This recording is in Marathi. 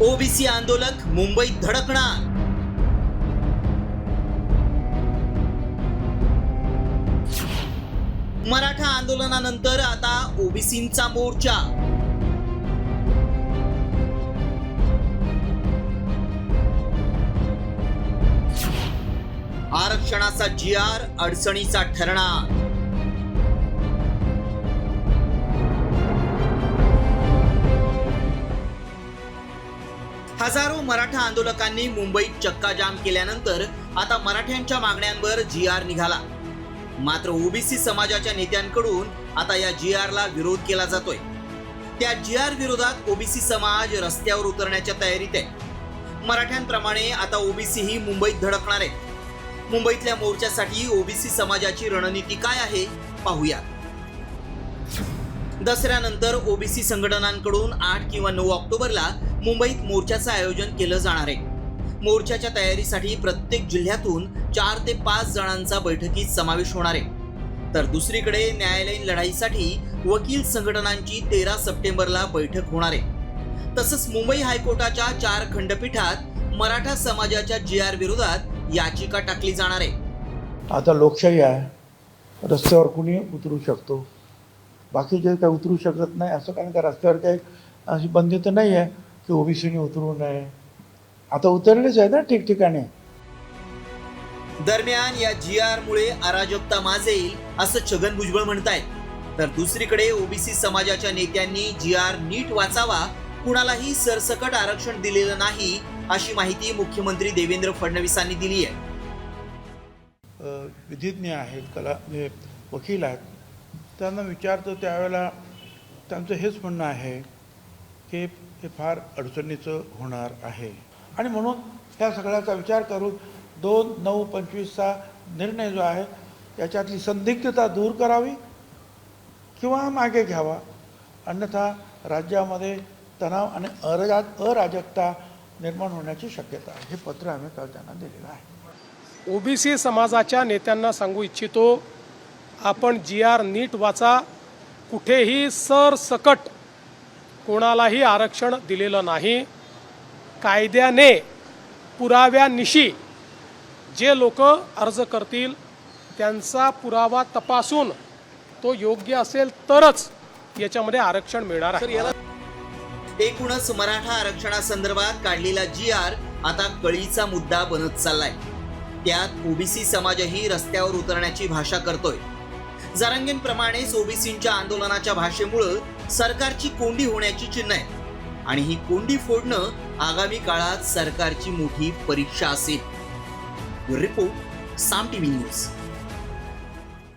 ओबीसी आंदोलक मुंबईत धडकणार. मराठा आंदोलनानंतर आता ओबीसींचा मोर्चा. आरक्षणाचा जी.आर. अडचणीचा ठरणार. हजारो मराठा आंदोलकांनी मुंबईत चक्काजाम केल्यानंतर आता मराठ्यांच्या मागण्यांवर जी.आर. निघाला. मात्र ओबीसी समाजाच्या नेत्यांकडून आता या जी.आर.ला विरोध केला जातोय. त्या जी.आर. विरोधात ओबीसी समाज रस्त्यावर उतरण्याच्या तयारीत आहे. मराठ्यांप्रमाणे आता ओबीसी ही मुंबईत धडकणार आहे. मुंबईतल्या मोर्चासाठी ओबीसी समाजाची रणनीती काय आहे पाहूया. दसऱ्यानंतर ओबीसी संघटनांकडून 8 किंवा 9 ऑक्टोबरला मुंबईत मोर्चाचं आयोजन केलं जाणार आहे. मोर्चाच्या तयारीसाठी प्रत्येक जिल्ह्यातून 4 ते 5 जणांचा बैठकीत समावेश होणार आहे. तर दुसरीकडे न्यायालयीन लढाईसाठी वकील संघटनांची 13 सप्टेंबरला बैठक होणार आहे. तसंच मुंबई हायकोर्टाच्या 4 खंडपीठात मराठा समाजाच्या जी.आर. विरोधात याचिका टाकली जाणार आहे. आता लोकशाही आहे, रस्त्यावर कुणी उतरू शकतो, बाकीचे काही उतरू शकत नाही असं. कारण का रस्त्यावर काही अशी बंदी तर नाही आहे की ओबीसीने उतरू नये. आता उतरलेच आहे ना ठिकठिकाणी. दरम्यान या जी.आर. मुळे अराजकता माजेल असं छगन भुजबळ म्हणतायत. तर दुसरीकडे ओबीसी समाजाच्या नेत्यांनी जी.आर. नीट वाचावा, कुणालाही सरसकट आरक्षण दिलेलं नाही अशी माहिती मुख्यमंत्री देवेंद्र फडणवीसांनी दिली आहे. विधिज्ञ आहेत, वकील आहेत, त्यांना विचारतो त्यावेळेला त्यांचं हेच म्हणणं आहे की हे फार अडचणीचं होणार आहे. आणि म्हणून ह्या सगळ्याचा विचार करून 2/9/25चा निर्णय जो आहे याच्यातली संदिग्धता दूर करावी किंवा मागे घ्यावा. अन्यथा राज्यामध्ये तणाव आणि अराजकता निर्माण होण्याची शक्यता आहे. हे पत्र आम्ही काल त्यांना दिलेलं आहे. ओबीसी समाजाच्या नेत्यांना सांगू इच्छितो, आपण जी.आर. नीट वाचा. कुठेही सरसकट कोणालाही आरक्षण दिलेलं नाही. कायद्याने पुराव्यानिशी जे लोक अर्ज करतील त्यांचा पुरावा तपासून तो योग्य असेल तरच याच्यामध्ये आरक्षण मिळणार आहे. एकूणच मराठा आरक्षणासंदर्भात काढलेला जी.आर. आता कळीचा मुद्दा बनत चाललाय. त्यात ओबीसी समाजही रस्त्यावर उतरण्याची भाषा करतोय. जरांगेंप्रमाणेच ओबीसींच्या आंदोलनाच्या भाषेमुळे सरकारची कोंडी होण्याची चिन्ह आहे. आणि ही कोंडी फोडणं आगामी काळात सरकारची मोठी परीक्षा असेल. रिपोर्ट साम टीव्ही न्यूज.